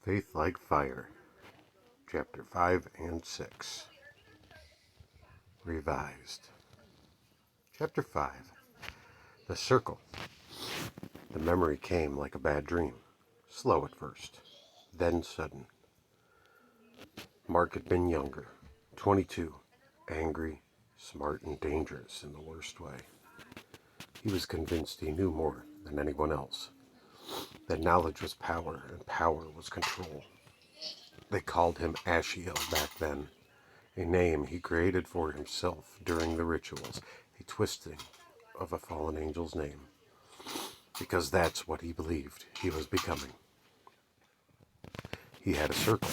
Faith Like Fire, Chapter 5 and 6. Revised. Chapter 5. The Circle. The memory came like a bad dream. Slow at first, then sudden. Mark had been younger, 22, angry, smart, and dangerous in the worst way. He was convinced he knew more than anyone else, that knowledge was power and power was control. They called him Ashiel back then, a name he created for himself during the rituals, a twisting of a fallen angel's name, because that's what he believed he was becoming. He had a circle,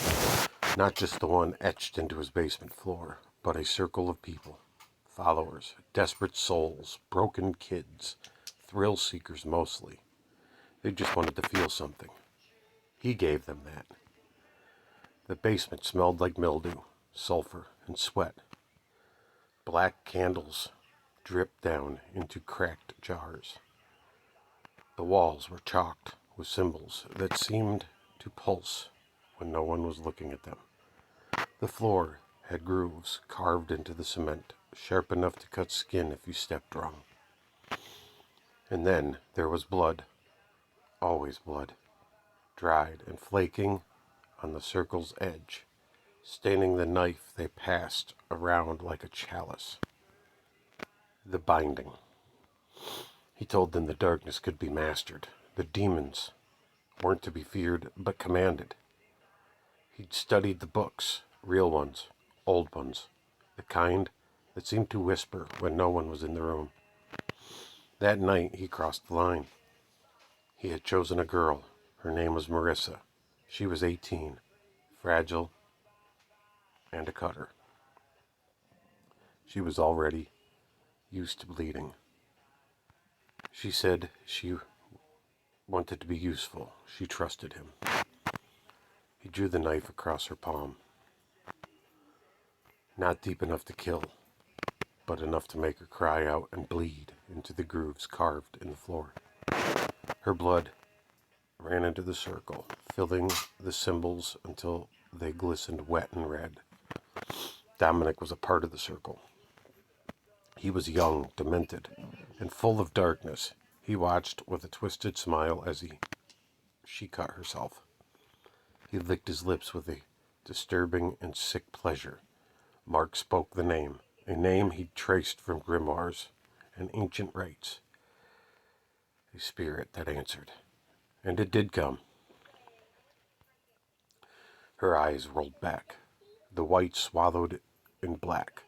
not just the one etched into his basement floor, but a circle of people, followers, desperate souls, broken kids, thrill seekers mostly. They just wanted to feel something. He gave them that. The basement smelled like mildew, sulfur, and sweat. Black candles dripped down into cracked jars. The walls were chalked with symbols that seemed to pulse when no one was looking at them. The floor had grooves carved into the cement, sharp enough to cut skin if you stepped wrong. And then there was blood, always blood, dried and flaking on the circle's edge, staining the knife they passed around like a chalice. The binding. He told them the darkness could be mastered. The demons weren't to be feared, but commanded. He'd studied the books, real ones, old ones, the kind that seemed to whisper when no one was in the room. That night he crossed the line. He had chosen a girl. Her name was Marissa. She was 18, fragile, and a cutter. She was already used to bleeding. She said she wanted to be useful. She trusted him. He drew the knife across her palm. Not deep enough to kill, but enough to make her cry out and bleed into the grooves carved in the floor. Her blood ran into the circle, filling the symbols until they glistened wet and red. Dominic was a part of the circle. He was young, demented, and full of darkness. He watched with a twisted smile as she cut herself. He licked his lips with a disturbing and sick pleasure. Mark spoke the name, a name he'd traced from grimoires and ancient rites. A spirit that answered. And it did come. Her eyes rolled back, the white swallowed in black.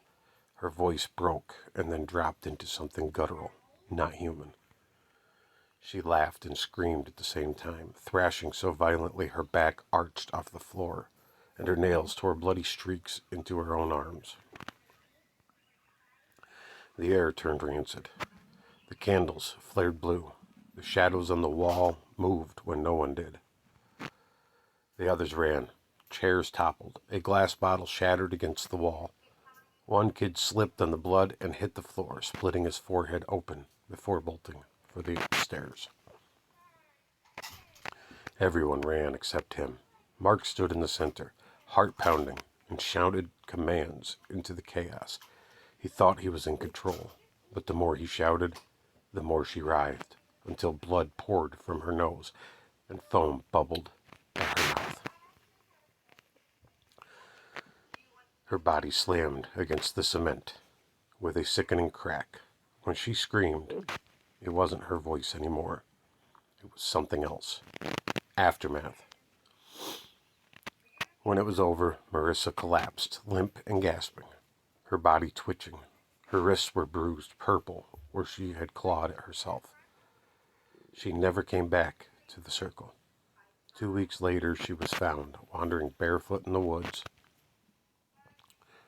Her voice broke and then dropped into something guttural, not human. She laughed and screamed at the same time, thrashing so violently her back arched off the floor, and her nails tore bloody streaks into her own arms. The air turned rancid. The candles flared blue. The shadows on the wall moved when no one did. The others ran. Chairs toppled. A glass bottle shattered against the wall. One kid slipped on the blood and hit the floor, splitting his forehead open before bolting for the stairs. Everyone ran except him. Mark stood in the center, heart pounding, and shouted commands into the chaos. He thought he was in control, but the more he shouted, the more she writhed, until blood poured from her nose and foam bubbled at her mouth. Her body slammed against the cement with a sickening crack. When she screamed, it wasn't her voice anymore. It was something else. Aftermath. When it was over, Marissa collapsed, limp and gasping, her body twitching. Her wrists were bruised purple where she had clawed at herself. She never came back to the circle. 2 weeks later, she was found, wandering barefoot in the woods,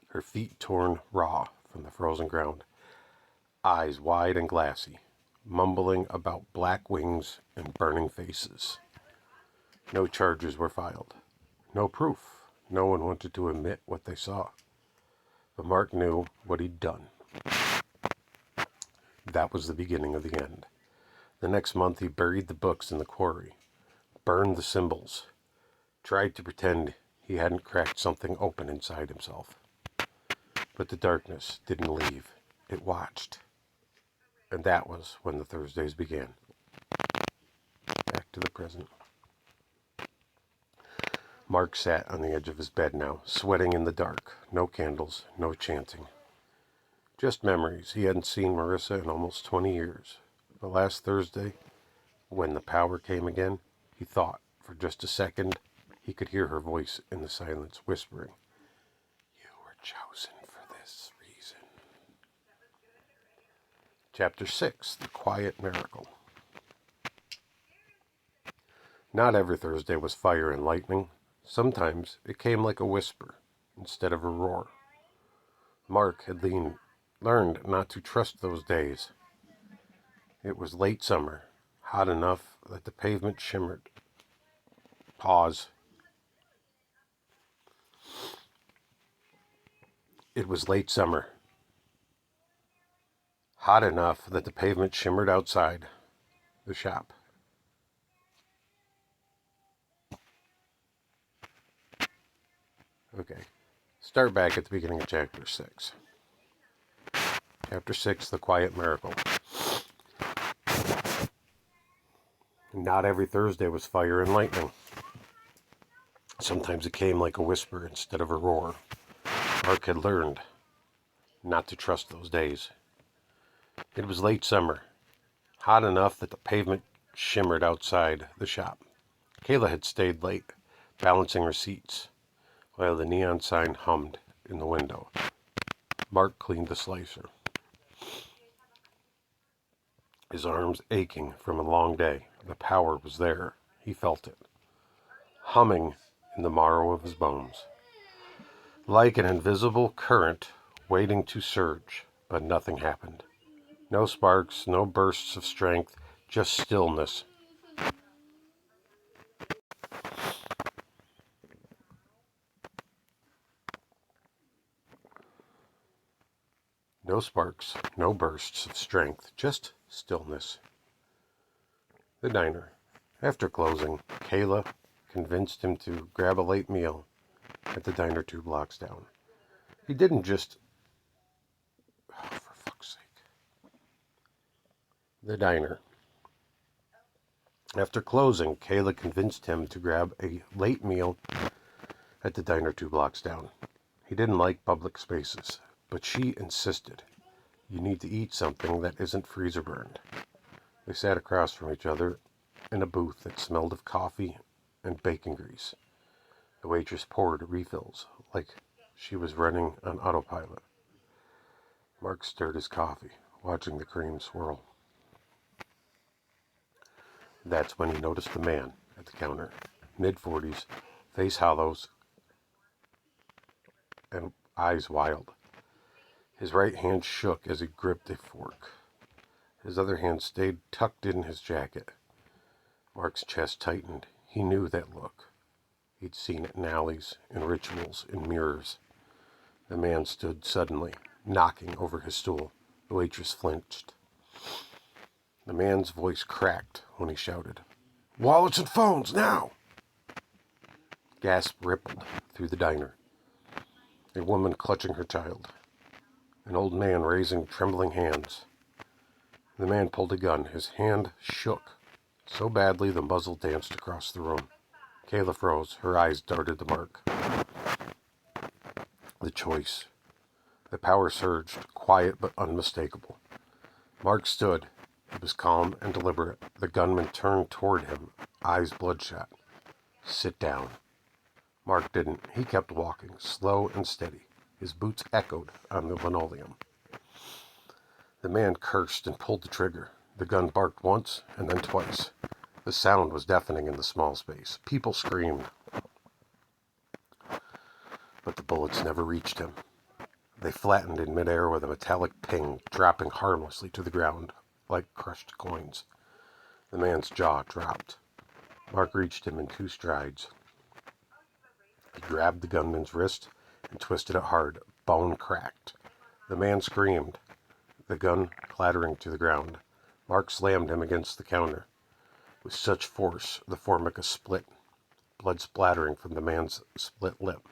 her feet torn raw from the frozen ground, eyes wide and glassy, mumbling about black wings and burning faces. No charges were filed. No proof. No one wanted to admit what they saw. But Mark knew what he'd done. That was the beginning of the end. The next month he buried the books in the quarry, burned the symbols, tried to pretend he hadn't cracked something open inside himself. But the darkness didn't leave. It watched. And that was when the Thursdays began. Back to the present. Mark sat on the edge of his bed now, sweating in the dark. No candles, no chanting. Just memories. He hadn't seen Marissa in almost 20 years. But last Thursday, when the power came again, he thought, for just a second, he could hear her voice in the silence, whispering, "You were chosen for this reason." Chapter 6, The Quiet Miracle. Not every Thursday was fire and lightning. Sometimes it came like a whisper instead of a roar. Mark had learned not to trust those days. It was late summer, hot enough that the pavement shimmered. Pause. It was late summer, hot enough that the pavement shimmered outside the shop. Okay, start back at the beginning of Chapter 6. Chapter 6, The Quiet Miracle. Not every Thursday was fire and lightning. Sometimes it came like a whisper instead of a roar. Mark had learned not to trust those days. It was late summer, hot enough that the pavement shimmered outside the shop. Kayla had stayed late, balancing receipts, while the neon sign hummed in the window. Mark cleaned the slicer, his arms aching from a long day. The power was there. He felt it, humming in the marrow of his bones, like an invisible current waiting to surge, but nothing happened. No sparks, no bursts of strength, just stillness. No sparks, no bursts of strength, just stillness. The diner. After closing, Kayla convinced him to grab a late meal at the diner 2 blocks down. He didn't just... Oh, for fuck's sake. The diner. After closing, Kayla convinced him to grab a late meal at the diner 2 blocks down. He didn't like public spaces, but she insisted. You need to eat something that isn't freezer burned. They sat across from each other in a booth that smelled of coffee and bacon grease. The waitress poured refills like she was running on autopilot. Mark stirred his coffee, watching the cream swirl. That's when he noticed the man at the counter, mid-40s, face hollows, and eyes wild. His right hand shook as he gripped a fork. His other hand stayed tucked in his jacket. Mark's chest tightened. He knew that look. He'd seen it in alleys, in rituals, in mirrors. The man stood suddenly, knocking over his stool. The waitress flinched. The man's voice cracked when he shouted, "Wallets and phones, now!" Gasp rippled through the diner. A woman clutching her child. An old man raising trembling hands. The man pulled a gun. His hand shook so badly the muzzle danced across the room. Kayla froze. Her eyes darted to Mark. The choice. The power surged, quiet but unmistakable. Mark stood. He was calm and deliberate. The gunman turned toward him, eyes bloodshot. "Sit down." Mark didn't. He kept walking, slow and steady. His boots echoed on the linoleum. The man cursed and pulled the trigger. The gun barked once and then twice. The sound was deafening in the small space. People screamed. But the bullets never reached him. They flattened in midair with a metallic ping, dropping harmlessly to the ground like crushed coins. The man's jaw dropped. Mark reached him in 2 strides. He grabbed the gunman's wrist and twisted it hard. Bone cracked. The man screamed, the gun clattering to the ground. Mark slammed him against the counter with such force the formica split. blood splattering from the man's split lip.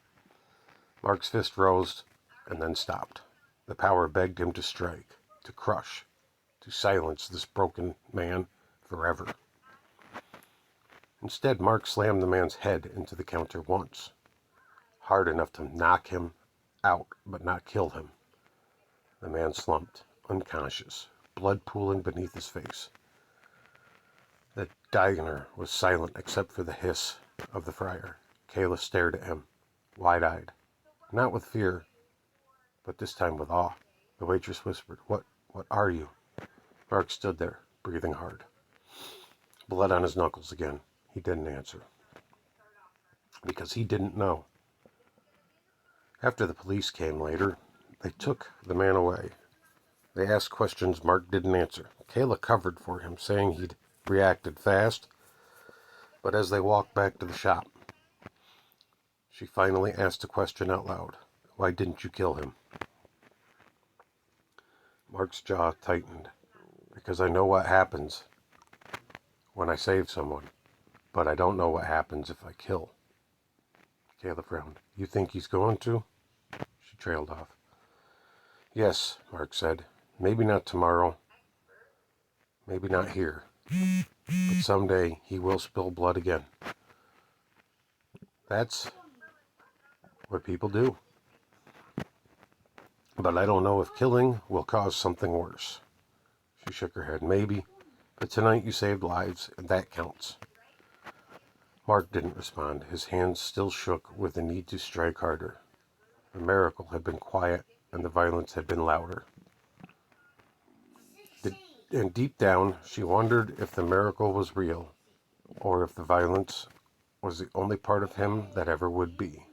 Mark's fist rose and then stopped. The power begged him to strike, to crush, to silence this broken man forever. Instead, Mark slammed the man's head into the counter once, hard enough to knock him out but not kill him. The man slumped, unconscious, blood pooling beneath his face. The diner was silent except for the hiss of the fryer. Kayla stared at him, wide-eyed, not with fear, but this time with awe. The waitress whispered, What are you?" Mark stood there, breathing hard. Blood on his knuckles again. He didn't answer. Because he didn't know. After the police came later, they took the man away. They asked questions Mark didn't answer. Kayla covered for him, saying he'd reacted fast. But as they walked back to the shop, she finally asked a question out loud. "Why didn't you kill him?" Mark's jaw tightened. "Because I know what happens when I save someone, but I don't know what happens if I kill." Kayla frowned. "You think he's going to?" She trailed off. "Yes," Mark said. "Maybe not tomorrow. Maybe not here. But someday he will spill blood again. That's what people do. But I don't know if killing will cause something worse." She shook her head. "Maybe. But tonight you saved lives, and that counts." Mark didn't respond. His hands still shook with the need to strike harder. The miracle had been quiet, and the violence had been louder. And deep down, she wondered if the miracle was real, or if the violence was the only part of him that ever would be.